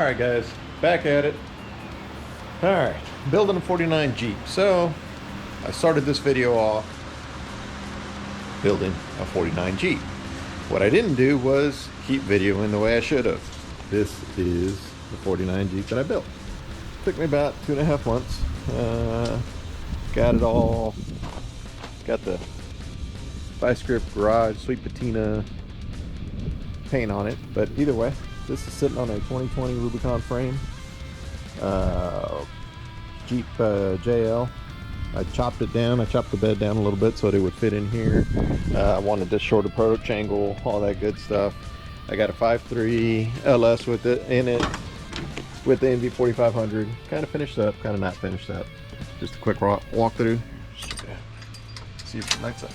Alright guys, back at it. Alright, building a 49 Jeep. So, I started this video off building a 49 Jeep. What I didn't do was keep videoing the way I should have. This is the 49 Jeep that I built. Took me about 2.5 months. Got it all, got the Vice Grip Garage Sweet Patina paint on it, but either way, this is sitting on a 2020 Rubicon frame, Jeep JL. I chopped it down. I chopped the bed down a little bit so that it would fit in here. I wanted this short approach angle, all that good stuff. I got a 5.3 LS with it in it, with the NV 4500. Kind of finished up, kind of not finished up. Just a quick walkthrough. See if it lights up.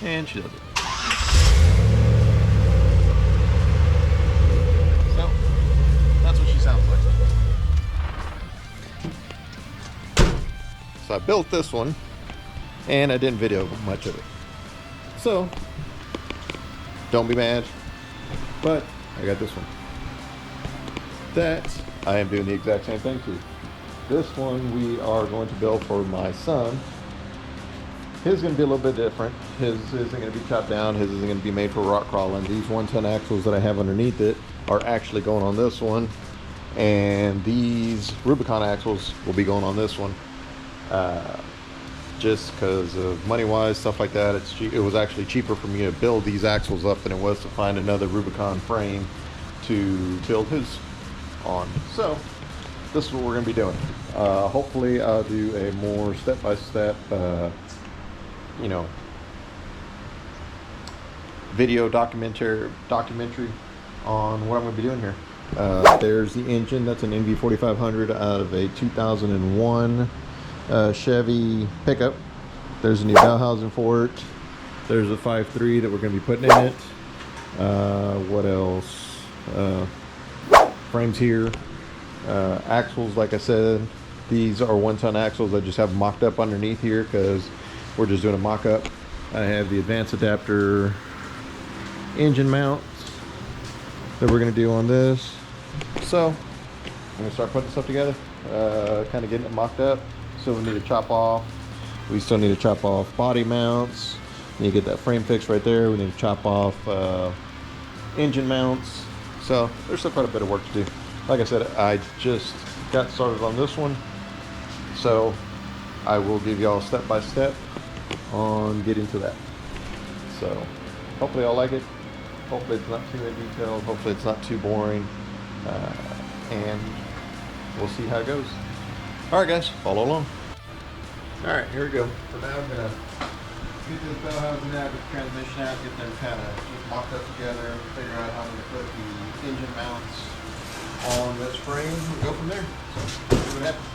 And she does it. So, that's what she sounds like. So I built this one, and I didn't video much of it. So, don't be mad, but I got this one. That I am doing the exact same thing to. This one we are going to build for my son. His is going to be a little bit different. His isn't going to be chopped down. His isn't going to be made for rock crawling. These 110 axles that I have underneath it are actually going on this one. And these Rubicon axles will be going on this one. Just because of money-wise, stuff like that. It was actually cheaper for me to build these axles up than it was to find another Rubicon frame to build his on. So, this is what we're going to be doing. Hopefully I'll do a more step-by-step video documentary on what I'm going to be doing here. There's the engine. That's an NV 4500 out of a 2001 Chevy pickup. There's a new bell housing for it. There's a 5.3 that we're going to be putting in it. What else? Frames here. Axles, like I said, these are 1-ton axles. I just have mocked up underneath here because we're just doing a mock-up. I have the advanced adapter engine mounts that we're going to do on this. So I'm going to start putting stuff together, kind of getting it mocked up. So we need to chop off. We still need to chop off body mounts. We need to get that frame fixed right there. We need to chop off engine mounts. So there's still quite a bit of work to do. Like I said, I just got started on this one. So I will give y'all step by step on getting to that. So hopefully y'all like it. Hopefully it's not too detailed. Hopefully it's not too boring. And we'll see how it goes. Alright guys, follow along. Alright, here we go. For now I'm going to get this bell housing out, get the transmission out, get them kind of just mocked up together, figure out how I'm going to put the engine mounts on this frame and go from there. So, see what happens.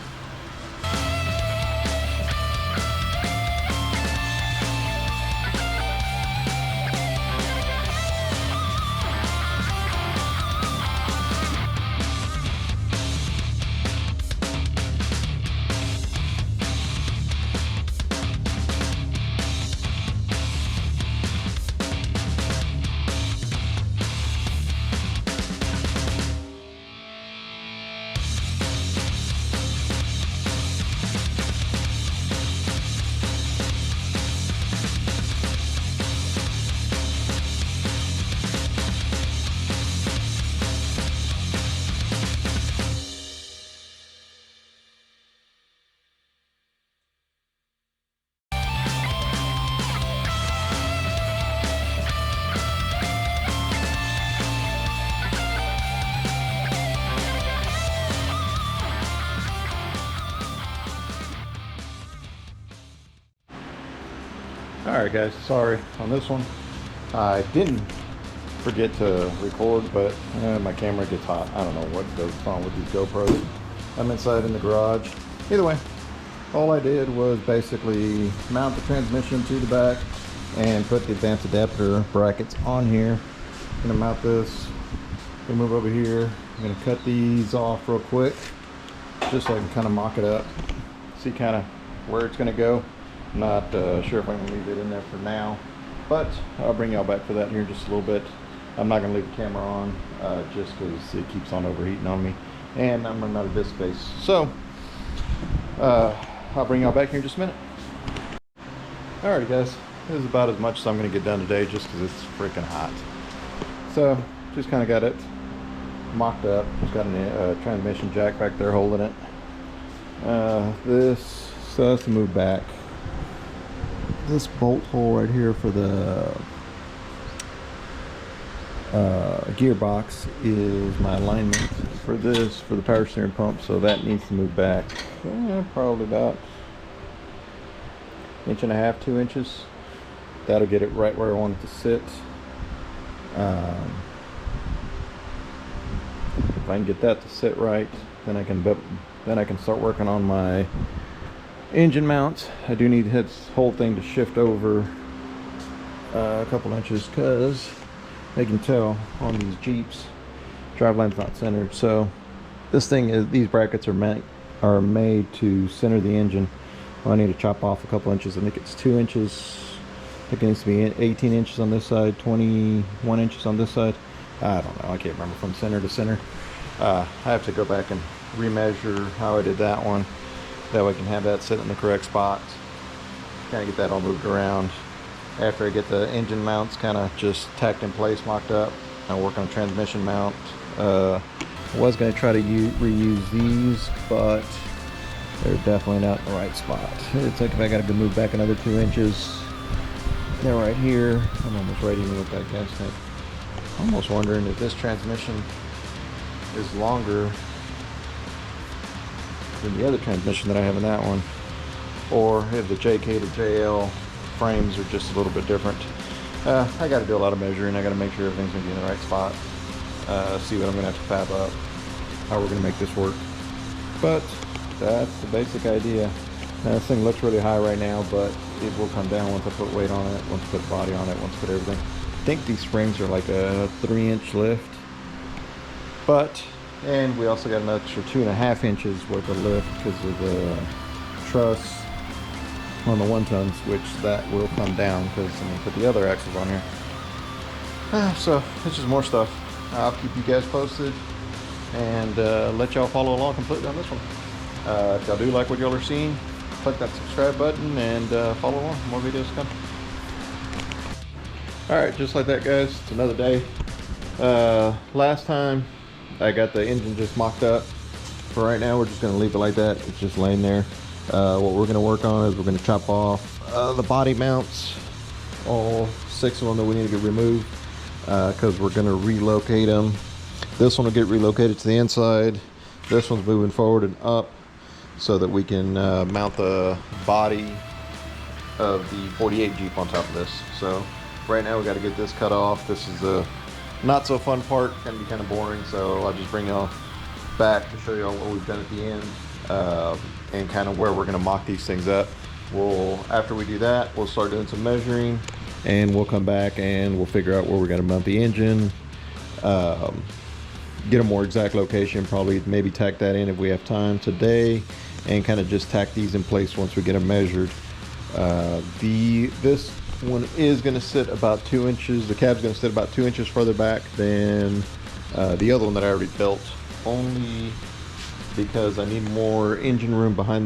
Alright guys, sorry on this one. I didn't forget to record, but my camera gets hot. I don't know what goes on with these GoPros. I'm inside in the garage. Either way, all I did was basically mount the transmission to the back and put the advanced adapter brackets on here. I'm going to mount this. We move over here. I'm going to cut these off real quick just so I can kind of mock it up, see kind of where it's going to go. Not sure if I'm going to leave it in there for now, but I'll bring y'all back for that here in just a little bit. I'm not going to leave the camera on just because it keeps on overheating on me, and I'm running out of disk space. So I'll bring y'all back here in just a minute. Alrighty guys, this is about as much as I'm going to get done today just because it's freaking hot. So just kind of got it mocked up. Just got a transmission jack back there holding it. This still has to move back. This bolt hole right here for the gearbox is my alignment for the power steering pump, so that needs to move back probably about 1.5 to 2 inches. That'll get it right where I want it to sit. If I can get that to sit right, then I can start working on my engine mounts. I do need this whole thing to shift over a couple inches because they can tell on these Jeeps driveline's not centered. So this thing is, these brackets are made to center the engine. Well, I need to chop off a couple inches. I think it's 2 inches. I think it needs to be 18 inches on this side, 21 inches on this side. I don't know, I can't remember from center to center. I have to go back and remeasure how I did that one. That way I can have that sit in the correct spot. Kind of get that all moved around. After I get the engine mounts kind of just tacked in place, mocked up, I'll work on a transmission mount. I was going to try to reuse these, but they're definitely not in the right spot. It's like if I got to move back another 2 inches. They're right here. I'm almost ready to with that gas tank. I'm almost wondering if this transmission is longer than the other transmission that I have in that one, or if the JK to JL frames are just a little bit different. I got to do a lot of measuring. I got to make sure everything's going to be in the right spot. See what I'm going to have to fab up, how we're going to make this work. But that's the basic idea. Now, this thing looks really high right now, but it will come down once I put weight on it, once I put the body on it, once I put everything. I think these springs are like a 3-inch lift. And we also got an extra 2.5 inches worth of lift because of the truss on the 1-tons, which that will come down because I'm going to put the other axles on here. So it's just more stuff. I'll keep you guys posted and let y'all follow along completely on this one. If y'all do like what y'all are seeing, click that subscribe button and follow along. More videos come. Alright, just like that guys, it's another day. Last time I got the engine just mocked up. For right now, we're just going to leave it like that. It's just laying there. What we're going to work on is we're going to chop off the body mounts, all 6 of them that we need to get removed, because we're going to relocate them. This one will get relocated to the inside. This one's moving forward and up so that we can mount the body of the 48 Jeep on top of this. So right now we got to get this cut off. This is the not so fun part, gonna be kind of boring, so I'll just bring y'all back to show y'all what we've done at the end, and kind of where we're gonna mock these things up. After we do that, we'll start doing some measuring, and we'll come back and we'll figure out where we're gonna mount the engine, get a more exact location, probably maybe tack that in if we have time today, and kind of just tack these in place once we get them measured. This one is going to sit about 2 inches. The cab's going to sit about 2 inches further back than the other one that I already built, only because I need more engine room by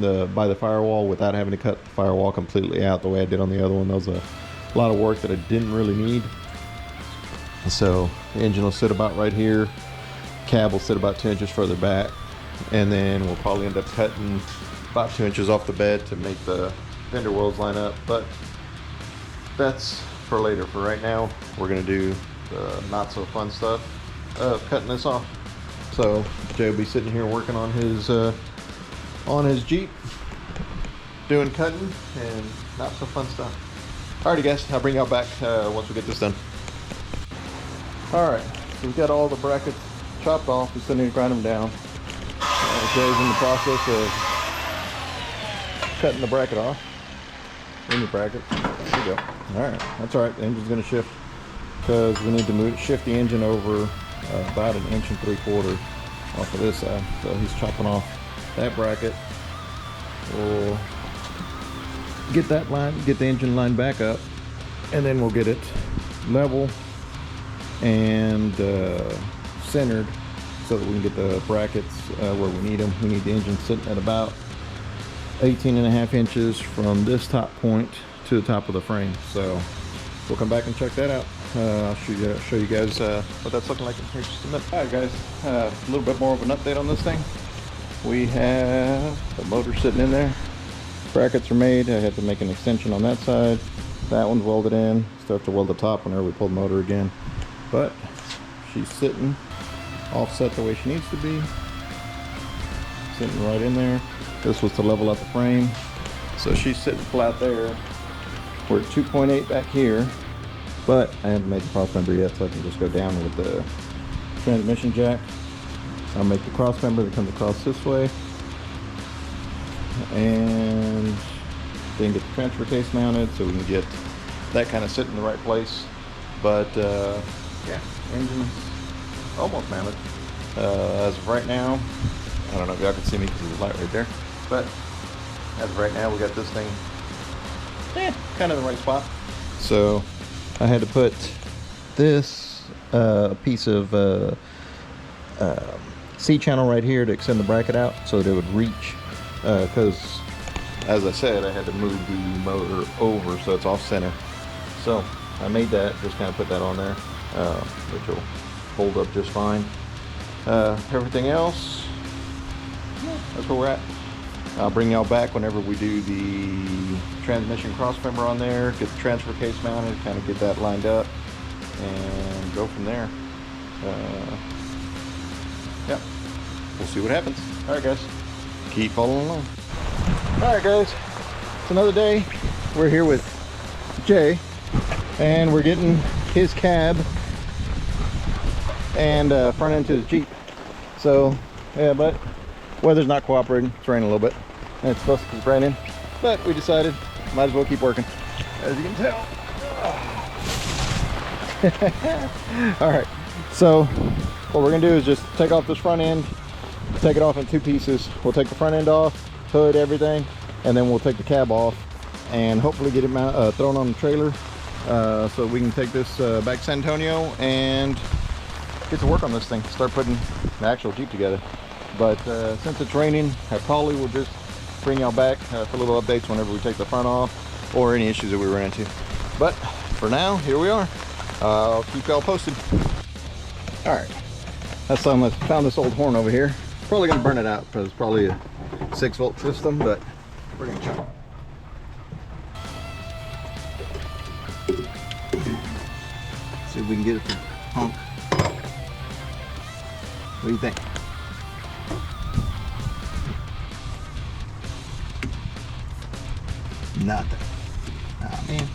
the firewall without having to cut the firewall completely out the way I did on the other one. That was a lot of work that I didn't really need. So the engine will sit about right here. Cab will sit about 2 inches further back, and then we'll probably end up cutting about 2 inches off the bed to make the fender wells line up. But that's for later. For right now, we're gonna do the not so fun stuff of cutting this off. So Jay will be sitting here working on his Jeep, doing cutting and not so fun stuff. Alrighty guys, I'll bring y'all back once we get this done. Alright, so we've got all the brackets chopped off. We still need to grind them down. Jay's in the process of cutting the bracket off. In the bracket. There you go. Alright, that's alright. The engine's going to shift because we need to shift the engine over about 1 3/4 inches off of this side. So he's chopping off that bracket. We'll get that line, get the engine line back up, and then we'll get it level and centered so that we can get the brackets where we need them. We need the engine sitting at about 18.5 inches from this top point to the top of the frame. So we'll come back and check that out. I'll show you guys what that's looking like in here just a minute. Alright guys, a little bit more of an update on this thing. We have the motor sitting in there. Brackets are made. I had to make an extension on that side. That one's welded in. Still have to weld the top whenever we pull the motor again. But she's sitting offset the way she needs to be. Sitting right in there. This was to level out the frame. So she's sitting flat there. We're at 2.8 back here. But I haven't made the cross member yet, so I can just go down with the transmission jack. I'll make the cross member that comes across this way. And then get the transfer case mounted so we can get that kind of sitting in the right place. But yeah, engine's almost mounted. As of right now, I don't know if y'all can see me because there's a light right there, but as of right now we got this thing kind of in the right spot. So I had to put this piece of C-channel right here to extend the bracket out so that it would reach, because as I said, I had to move the motor over so it's off center. So I made that, just kind of put that on there, which will hold up just fine. Everything else, that's where we're at. I'll bring y'all back whenever we do the transmission cross member on there, get the transfer case mounted, kind of get that lined up, and go from there. Yep, we'll see what happens. All right, guys, keep following along. All right, guys, it's another day. We're here with Jay, and we're getting his cab and front end to the Jeep. So yeah, but weather's not cooperating. It's raining a little bit, and it's supposed to keep raining, but we decided might as well keep working, as you can tell. All right, so what we're gonna do is just take off this front end, take it off in two pieces. We'll take the front end off, hood, everything, and then we'll take the cab off and hopefully get it thrown on the trailer so we can take this back to San Antonio and get to work on this thing, start putting the actual Jeep together. But since it's raining, I probably will just bring y'all back for little updates whenever we take the front off or any issues that we run into. But for now, here we are. I'll keep y'all posted. All right, that's I found this old horn over here. Probably gonna burn it out because it's probably a 6-volt system, but we're gonna try. See if we can get it to honk. What do you think? Nothing. Oh man,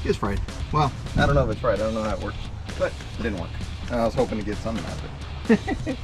it's fried. Well, I don't know if it's fried. I don't know how it works, but it didn't work. I was hoping to get something out of it.